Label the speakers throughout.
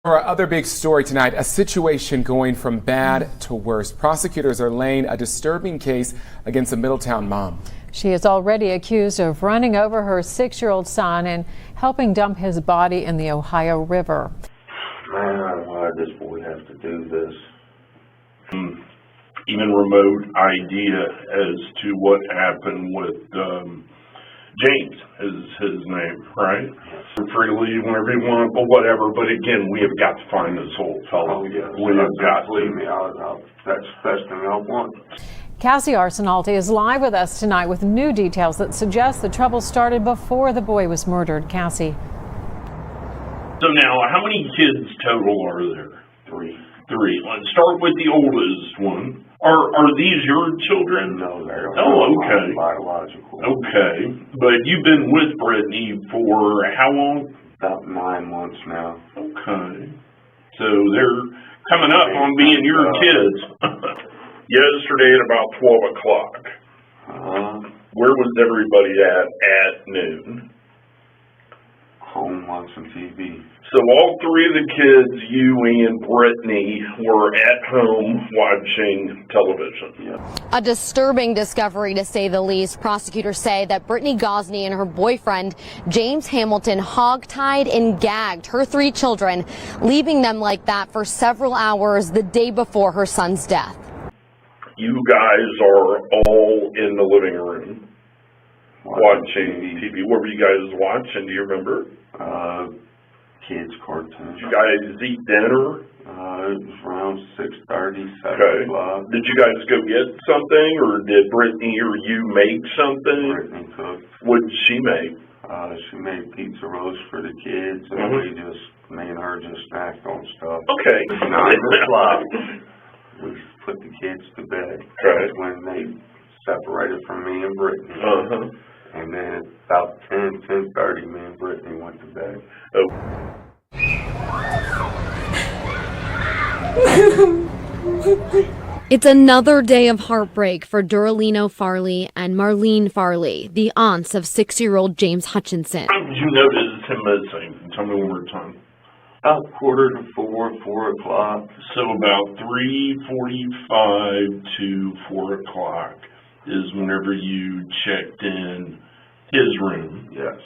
Speaker 1: Our other big story tonight, a situation going from bad to worse. Prosecutors are laying a disturbing case against a Middletown mom.
Speaker 2: She is already accused of running over her 6-year-old son and helping dump his body in the Ohio River.
Speaker 3: Man, why does this boy have to do this?
Speaker 4: Even remote idea as to what happened with James is his name, right? Free to leave whenever you want, but whatever. But again, we have got to find this whole fellow.
Speaker 3: Oh, yeah.
Speaker 4: We have got to.
Speaker 3: Leave me out. That's the best thing I want.
Speaker 2: Cassie Arsenault is live with us tonight with new details that suggest the trouble started before the boy was murdered. Cassie.
Speaker 4: So now, how many kids total are there?
Speaker 3: Three.
Speaker 4: Let's start with the oldest one. Are these your children?
Speaker 3: No, they're
Speaker 4: okay.
Speaker 3: Biological.
Speaker 4: Okay, but you've been with Brittany for how long?
Speaker 3: About 9 months now.
Speaker 4: Okay, so they're coming up on being your kids. Yesterday at about 12 o'clock. Where was everybody at noon?
Speaker 3: Home watching TV.
Speaker 4: So all three of the kids, you and Brittany, were at home watching television.
Speaker 3: Yeah.
Speaker 5: A disturbing discovery, to say the least. Prosecutors say that Brittany Gosney and her boyfriend, James Hamilton, hogtied and gagged her 3 children, leaving them like that for several hours the day before her son's death.
Speaker 4: You guys are all in the living room watching TV. What were you guys watching? Do you remember?
Speaker 3: Kids cartoons.
Speaker 4: Did you guys eat dinner?
Speaker 3: It was around 6:30, 7
Speaker 4: Okay.
Speaker 3: o'clock.
Speaker 4: Did you guys go get something, or did Brittany or you make something?
Speaker 3: Brittany cooked.
Speaker 4: What did she make?
Speaker 3: She made pizza rolls for the kids, and me and her just snacked on stuff.
Speaker 4: Okay.
Speaker 3: 9 o'clock. We put the kids to bed.
Speaker 4: Okay.
Speaker 3: That's when they separated from me and Brittany. And then about 10:30, me and Brittany went to bed.
Speaker 4: Oh.
Speaker 5: It's another day of heartbreak for Doralino Farley and Marlene Farley, the aunts of 6-year-old James Hutchinson.
Speaker 4: How did you notice him missing? Tell me one more time.
Speaker 3: About 3:45, 4 o'clock.
Speaker 4: So about 3:45 to 4 o'clock is whenever you checked in his room.
Speaker 3: Yes.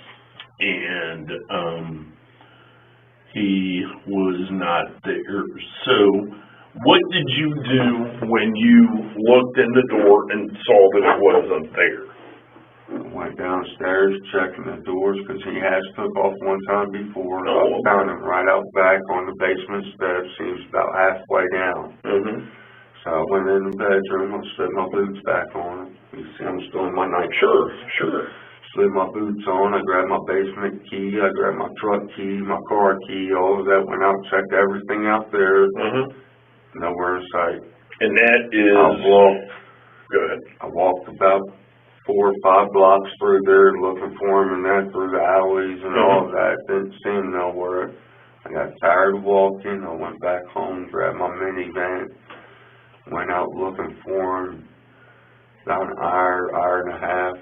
Speaker 4: And he was not there. So what did you do when you looked in the door and saw that it wasn't there?
Speaker 3: Went downstairs checking the doors because he has took off one time before.
Speaker 4: Oh.
Speaker 3: I found him right out back on the basement steps. He was about halfway down. So I went in the bedroom. I slid my boots back on. You see, I'm still in my night.
Speaker 4: Sure.
Speaker 3: Slid my boots on. I grabbed my basement key. I grabbed my truck key, my car key. All of that. Went out, checked everything out there. Nowhere in sight.
Speaker 4: And that is. Go ahead.
Speaker 3: I walked about 4 or 5 blocks through there looking for him, and then through the alleys and all of that. Didn't see him nowhere. I got tired of walking. I went back home, grabbed my minivan, went out looking for him. About an hour and a half.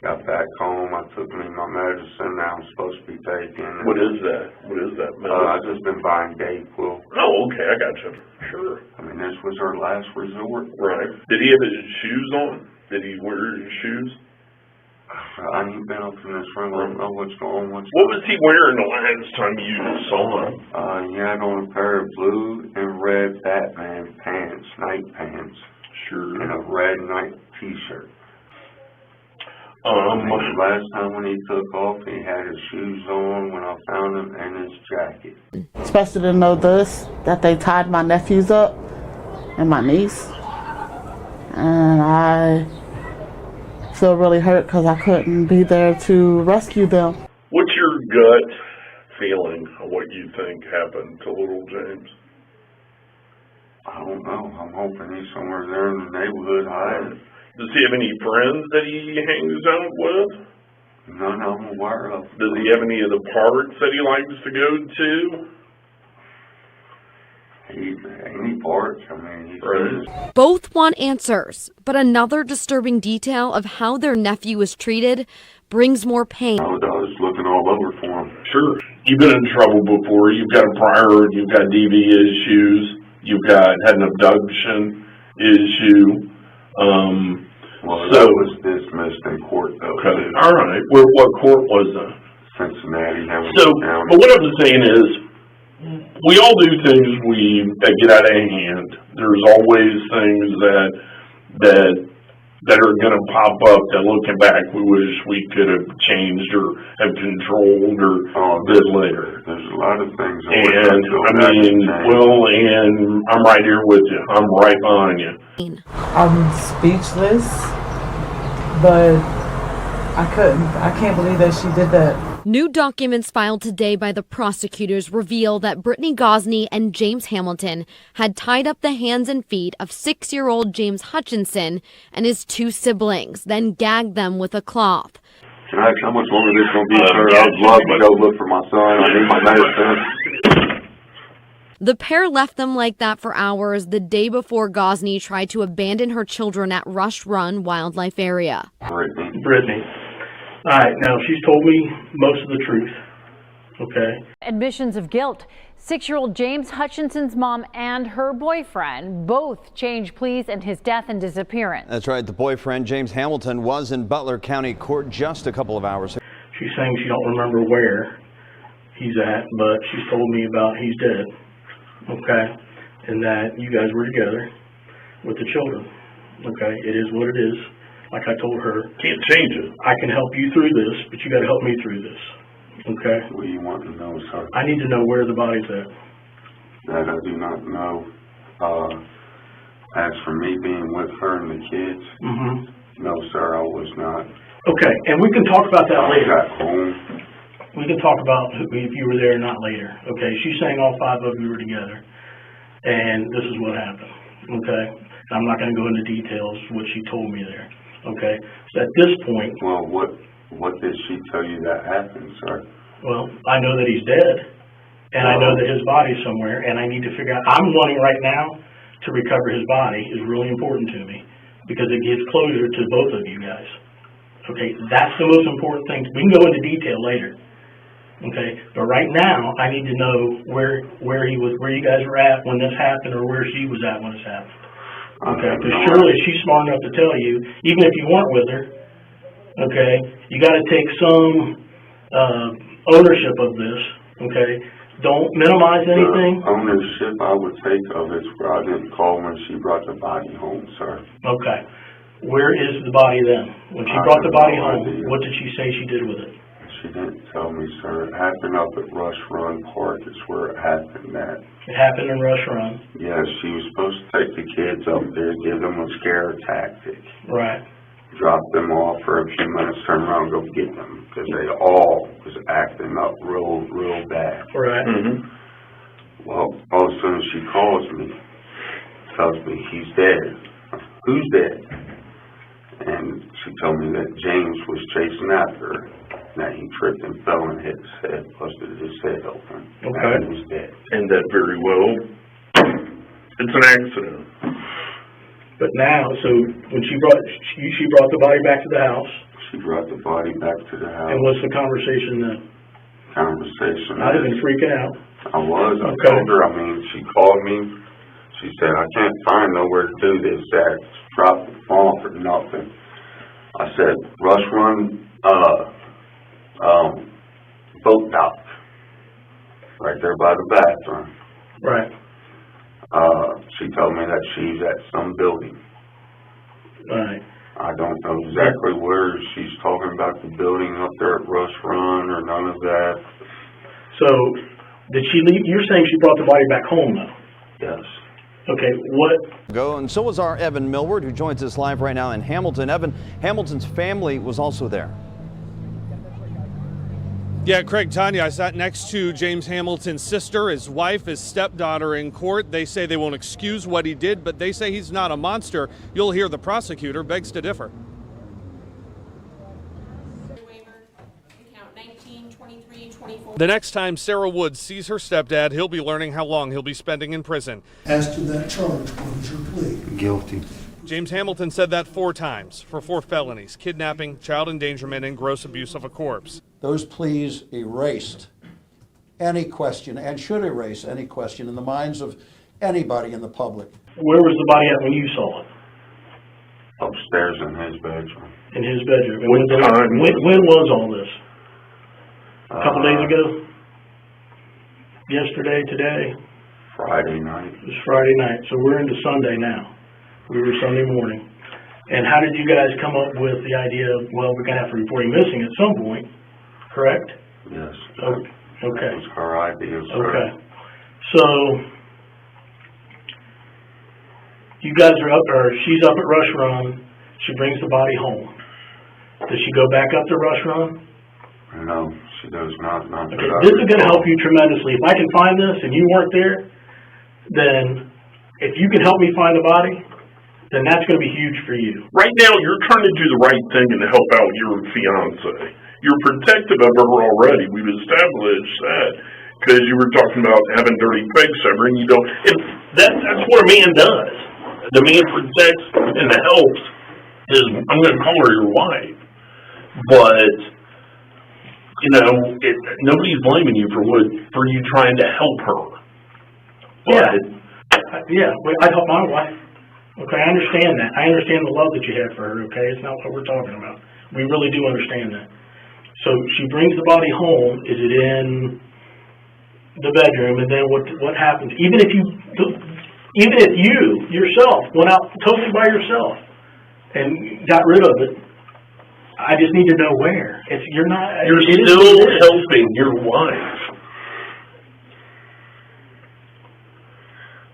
Speaker 3: Got back home. I took me my medicine that I'm supposed to be taking.
Speaker 4: What is that? Medicine?
Speaker 3: I've just been buying Dayquil.
Speaker 4: Oh, okay, I got you. Sure.
Speaker 3: I mean, this was our last resort.
Speaker 4: Right. Did he have his shoes on? Did he wear his shoes?
Speaker 3: I ain't been up in this room. I don't know what's going on.
Speaker 4: What was he wearing the last time you saw him?
Speaker 3: He had on a pair of blue and red Batman pants, night pants.
Speaker 4: Sure.
Speaker 3: And a red night t-shirt.
Speaker 4: The
Speaker 3: last time when he took off, he had his shoes on when I found him and his jacket.
Speaker 6: Especially to know that they tied my nephews up and my niece. And I feel really hurt because I couldn't be there to rescue them.
Speaker 4: What's your gut feeling of what you think happened to little James?
Speaker 3: I don't know. I'm hoping he's somewhere there in the neighborhood hiding.
Speaker 4: Does he have any friends that he hangs out with?
Speaker 3: None I'm aware of.
Speaker 4: Does he have any of the parks that he likes to go to?
Speaker 3: Any parks, I mean, he's
Speaker 5: Both want answers, but another disturbing detail of how their nephew was treated brings more pain.
Speaker 3: I was looking all over for him.
Speaker 4: Sure. You've been in trouble before. You've got a prior, you've got DV issues, you've had an abduction issue.
Speaker 3: Well,
Speaker 4: So-
Speaker 3: that was dismissed in court though.
Speaker 4: Okay,
Speaker 3: too.
Speaker 4: all right. What court was that?
Speaker 3: Cincinnati, Hamilton
Speaker 4: So,
Speaker 3: County.
Speaker 4: but what I'm saying is, we all do things that get out of hand. There's always things that are gonna pop up that looking back, we wish we could have changed or have controlled or did later.
Speaker 3: There's a lot of things.
Speaker 4: And, and I'm right here with you. I'm right behind you.
Speaker 7: I'm speechless, but I can't believe that she did that.
Speaker 5: New documents filed today by the prosecutors reveal that Brittany Gosney and James Hamilton had tied up the hands and feet of 6-year-old James Hutchinson and his 2 siblings, then gagged them with a cloth.
Speaker 3: Can I ask how much longer this gonna be, sir? I would love to go look for my son. I need my medicine.
Speaker 5: The pair left them like that for hours the day before Gosney tried to abandon her children at Rush Run Wildlife Area.
Speaker 8: Brittany. All right, now she's told me most of the truth, okay?
Speaker 2: Admissions of guilt. 6-year-old James Hutchinson's mom and her boyfriend both changed pleas in his death and disappearance.
Speaker 9: That's right. The boyfriend, James Hamilton, was in Butler County Court just a couple of hours ago.
Speaker 8: She's saying she don't remember where he's at, but she's told me about he's dead, okay? And that you guys were together with the children, okay? It is what it is. Like I told her,
Speaker 4: Can't change it.
Speaker 8: I can help you through this, but you got to help me through this. Okay?
Speaker 3: What do you want to know, sir?
Speaker 8: I need to know where the body's at.
Speaker 3: That I do not know. As for me being with her and the kids, no, sir, I was not.
Speaker 8: Okay, and we can talk about that
Speaker 3: I
Speaker 8: later.
Speaker 3: got home.
Speaker 8: We can talk about if you were there or not later. Okay, she's saying all 5 of you were together, and this is what happened. Okay, I'm not going to go into details what she told me there. Okay, so at this point,
Speaker 3: Well, what did she tell you that happened, sir?
Speaker 8: well, I know that he's dead, and I know that his body's somewhere, and I need to figure out. I'm wanting right now to recover his body is really important to me because it gives closure to both of you guys. Okay, that's the most important thing. We can go into detail later. Okay, but right now I need to know where he was, where you guys were at when this happened, or where she was at when this happened. Okay, because surely she's smart enough to tell you, even if you weren't with her. Okay, you got to take some ownership of this. Okay, don't minimize anything.
Speaker 3: The ownership I would take of it where I didn't call when she brought the body home, sir.
Speaker 8: Okay, where is the body then? When she brought the body home, what did she say she did with it?
Speaker 3: She didn't tell me, sir. It happened up at Rush Run Park. It's where it happened at.
Speaker 8: It happened in Rush Run.
Speaker 3: Yes, she was supposed to take the kids up there, give them a scare tactic.
Speaker 8: Right.
Speaker 3: Drop them off for a few minutes, turn around, go get them. Because they all was acting up real bad.
Speaker 8: Right.
Speaker 3: Well, all of a sudden she calls me, tells me he's dead. Who's dead? And she told me that James was chasing after her. That he tripped and fell and hit his head, busted his head open.
Speaker 8: Okay.
Speaker 3: And he was dead.
Speaker 4: And that very well, it's an accident.
Speaker 8: But now, so when she brought the body back to the house,
Speaker 3: She brought the body back to the house.
Speaker 8: and what's the conversation then?
Speaker 3: Conversation.
Speaker 8: I'd have been freaking out.
Speaker 3: I was. I
Speaker 8: Okay.
Speaker 3: told her. I mean, she called me. She said, I can't find nowhere to do this. That drop the phone for nothing. I said, Rush Run, boat dock. Right there by the bathroom.
Speaker 8: Right.
Speaker 3: She told me that she's at some building.
Speaker 8: Right.
Speaker 3: I don't know exactly where she's talking about, the building up there at Rush Run or none of that.
Speaker 8: So, did she leave? You're saying she brought the body back home, though?
Speaker 3: Yes.
Speaker 8: Okay, what?
Speaker 9: And so was our Evan Millward, who joins us live right now in Hamilton. Evan, Hamilton's family was also there.
Speaker 10: Yeah, Craig, Tanya, I sat next to James Hamilton's sister, his wife, his stepdaughter in court. They say they won't excuse what he did, but they say he's not a monster. You'll hear the prosecutor begs to differ. The next time Sarah Woods sees her stepdad, he'll be learning how long he'll be spending in prison.
Speaker 11: As to that charge, what is your plea?
Speaker 3: Guilty.
Speaker 10: James Hamilton said that 4 times for 4 felonies: kidnapping, child endangerment, and gross abuse of a corpse.
Speaker 11: Those pleas erased
Speaker 12: any question and should erase any question in the minds of anybody in the public.
Speaker 8: Where was the body at when you saw it?
Speaker 3: Upstairs in his bedroom.
Speaker 8: In his bedroom. And
Speaker 4: What time?
Speaker 8: when was all this? A couple days
Speaker 3: Uh,
Speaker 8: ago? Yesterday, today?
Speaker 3: Friday night.
Speaker 8: It was Friday night, so we're into Sunday now. We were Sunday morning. And how did you guys come up with the idea of, well, we're gonna have to report him missing at some point, correct?
Speaker 3: Yes.
Speaker 8: Okay.
Speaker 3: That was her idea, sir.
Speaker 8: Okay. So, you guys are up, or she's up at Rush Run, she brings the body home. Does she go back up to Rush Run?
Speaker 3: No, she does not.
Speaker 8: Okay, this is gonna help you tremendously. If I can find this and you weren't there, then if you can help me find the body, then that's gonna be huge for you.
Speaker 4: Right now, you're trying to do the right thing and help out your fiance. You're protective of her already. We've established that because you were talking about having dirty pigs over, and you don't. That's what a man does. The man protects and helps. I'm going to call her your wife, but nobody's blaming you for you trying to help her.
Speaker 8: Yeah. I'd help my wife. Okay, I understand that. I understand the love that you have for her, okay? It's not what we're talking about. We really do understand that. So she brings the body home. Is it in the bedroom? And then what happens? Even if you yourself went out totally by yourself and got rid of it, I just need to know where.
Speaker 4: You're still helping your wife.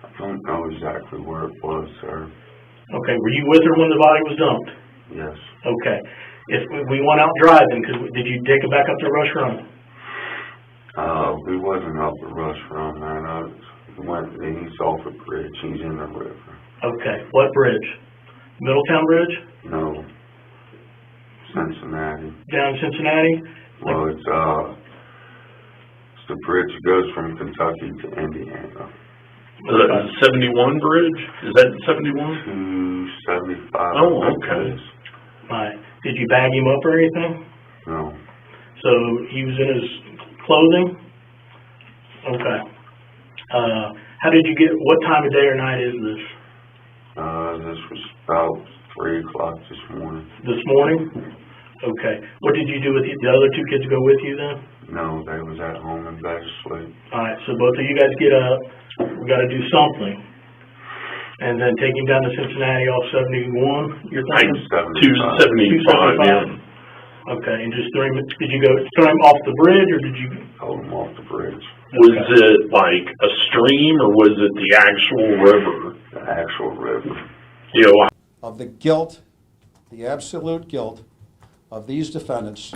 Speaker 3: I don't know exactly where it was, sir.
Speaker 8: Okay, were you with her when the body was dumped?
Speaker 3: Yes.
Speaker 8: Okay. If we went out driving, did you take it back up to Rush Run?
Speaker 3: We wasn't up the Rush Run, man. He's off a bridge. He's in the river.
Speaker 8: Okay. What bridge? Middletown Bridge?
Speaker 3: No. Cincinnati.
Speaker 8: Down in Cincinnati?
Speaker 3: Well, it's the bridge that goes from Kentucky to Indiana.
Speaker 4: Is that the 71 bridge? Is that the 71?
Speaker 3: 275.
Speaker 4: Oh, okay.
Speaker 8: Right. Did you bag him up or anything?
Speaker 3: No.
Speaker 8: So he was in his clothing? Okay. How did you what time of day or night is this?
Speaker 3: This was about 3 o'clock this morning.
Speaker 8: This morning? Okay. What did you do with the other two kids go with you then?
Speaker 3: No, they was at home in bed asleep.
Speaker 8: Alright, so both of you guys get up. We gotta do something. And then take him down to Cincinnati off 71, you're thinking?
Speaker 4: 275, yeah.
Speaker 8: Okay, and just throw him off the bridge, or did you?
Speaker 3: Hold him off the bridge.
Speaker 4: Was it like a stream, or was it the actual river?
Speaker 3: The actual river.
Speaker 12: Of the guilt, the absolute guilt of these defendants.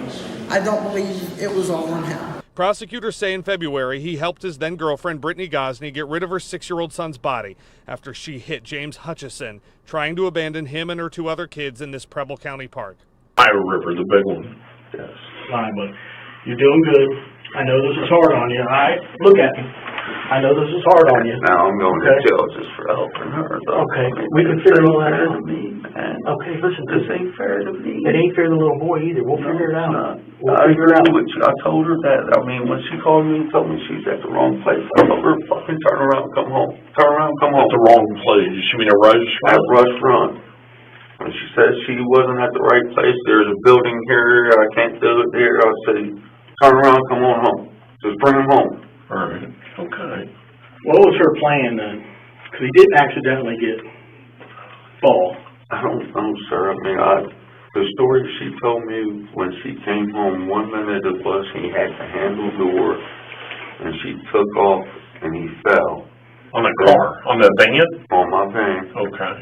Speaker 13: I don't believe it was all on him.
Speaker 10: Prosecutors say in February he helped his then-girlfriend Brittany Gosney get rid of her 6-year-old son's body after she hit James Hutchinson, trying to abandon him and her 2 other kids in this Preble County park.
Speaker 4: Iowa River, the big one.
Speaker 3: Yes.
Speaker 8: Fine, but you're doing good. I know this is hard on you, alright? Look at me. I know this is hard on you.
Speaker 3: Now I'm going to jail just for helping her, though.
Speaker 8: Okay, we can figure all that out.
Speaker 3: Okay,
Speaker 8: listen,
Speaker 3: this ain't fair to me.
Speaker 8: It ain't fair to the little boy either. We'll figure it out.
Speaker 3: I agree with you. I told her that. I mean, when she called me and told me she's at the wrong place, I told her, fucking turn around, come home. Turn around, come home.
Speaker 4: At the wrong place. You mean a Rush Run?
Speaker 3: At Rush Run. When she said she wasn't at the right place, there's a building here, I can't do it there, I said, turn around, come on home. Just bring him home.
Speaker 4: All right. Okay.
Speaker 8: What was her plan then? Because he didn't accidentally get fall.
Speaker 3: I don't know, sir. I mean, the story she told me when she came home, 1 minute it was he had the handle door, and she took off, and he fell.
Speaker 4: On the car? On the van?
Speaker 3: On my van.
Speaker 4: Okay.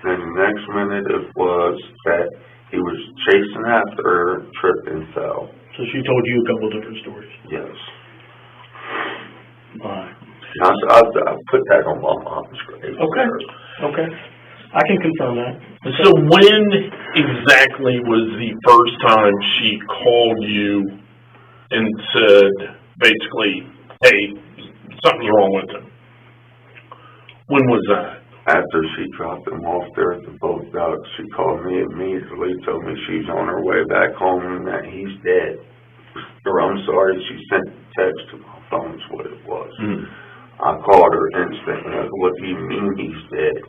Speaker 3: Then the next minute it was that he was chasing after her, tripped and fell.
Speaker 8: So she told you a couple different stories?
Speaker 3: Yes.
Speaker 8: Alright.
Speaker 3: I put that on my mom's grave.
Speaker 8: Okay. I can confirm that.
Speaker 4: So when exactly was the first time she called you and said, basically, hey, something's wrong with him? When was that?
Speaker 3: After she dropped him off there at the boat dock, she called me immediately, told me she's on her way back home and that he's dead. Or I'm sorry, she sent a text to my phone I called her instantly. I said, what do you mean he's dead?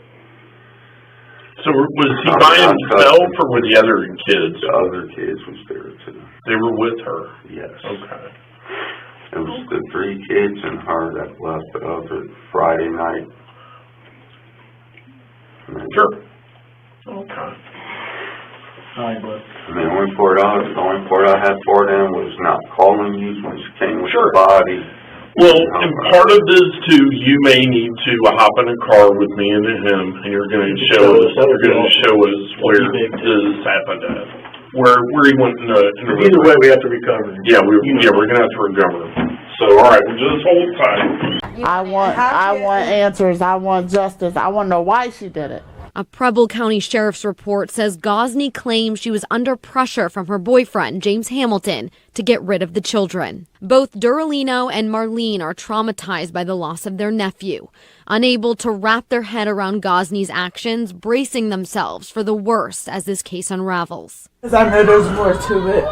Speaker 4: So was he by himself or with the other kids?
Speaker 3: The other kids was there too.
Speaker 4: They were with her?
Speaker 3: Yes.
Speaker 4: Okay.
Speaker 3: It was the 3 kids and her that left the other Friday night.
Speaker 4: Sure. Okay.
Speaker 3: The only part I had for them was not calling you when she came with the body.
Speaker 4: Well, and part of this too, you may need to hop in a car with me and him, and you're going to show us where this happened at, where he went in the.
Speaker 8: Either way, we have to recover.
Speaker 4: Yeah, we're going to have to recover. So, all right, we'll just hold tight.
Speaker 6: I want answers. I want justice. I want to know why she did it.
Speaker 5: A Preble County Sheriff's report says Gosney claims she was under pressure from her boyfriend, James Hamilton, to get rid of the children. Both Duralino and Marlene are traumatized by the loss of their nephew, unable to wrap their head around Gosney's actions, bracing themselves for the worst as this case unravels.
Speaker 7: Because I know there's more to it.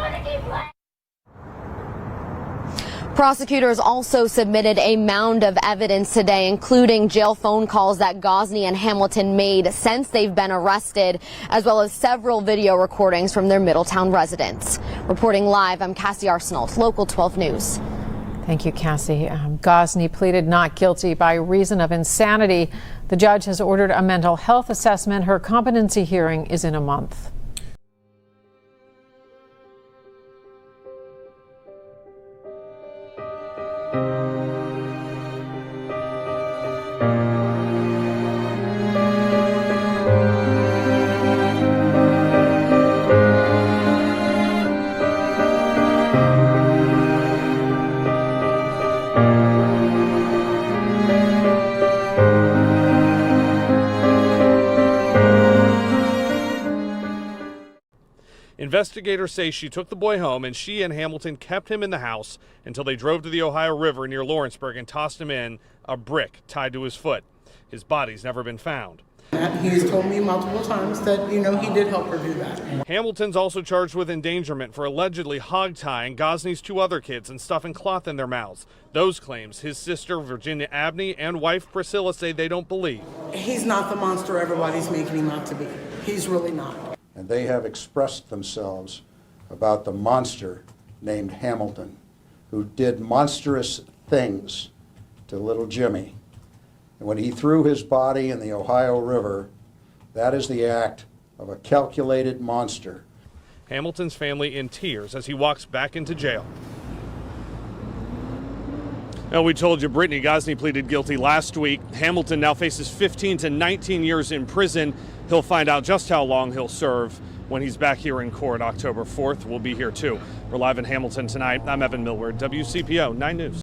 Speaker 5: Prosecutors also submitted a mound of evidence today, including jail phone calls that Gosney and Hamilton made since they've been arrested, as well as several video recordings from their Middletown residence. Reporting live, I'm Cassie Arsenal, Local 12 News.
Speaker 2: Thank you, Cassie. Gosney pleaded not guilty by reason of insanity. The judge has ordered a mental health assessment. Her competency hearing is in a month.
Speaker 10: Investigators say she took the boy home and she and Hamilton kept him in the house until they drove to the Ohio River near Lawrenceburg and tossed him in a brick tied to his foot. His body's never been found.
Speaker 13: He has told me multiple times that, he did help her do that.
Speaker 10: Hamilton's also charged with endangerment for allegedly hog-tying Gosney's 2 other kids and stuffing cloth in their mouths. Those claims his sister Virginia Abney and wife Priscilla say they don't believe.
Speaker 13: He's not the monster everybody's making him out to be. He's really not.
Speaker 12: And they have expressed themselves about the monster named Hamilton, who did monstrous things to little Jimmy. And when he threw his body in the Ohio River, that is the act of a calculated monster.
Speaker 10: Hamilton's family in tears as he walks back into jail. Now, we told you Brittany Gosney pleaded guilty last week. Hamilton now faces 15 to 19 years in prison. He'll find out just how long he'll serve when he's back here in court October 4th. We'll be here too. We're live in Hamilton tonight. I'm Evan Millward, WCPO 9 News.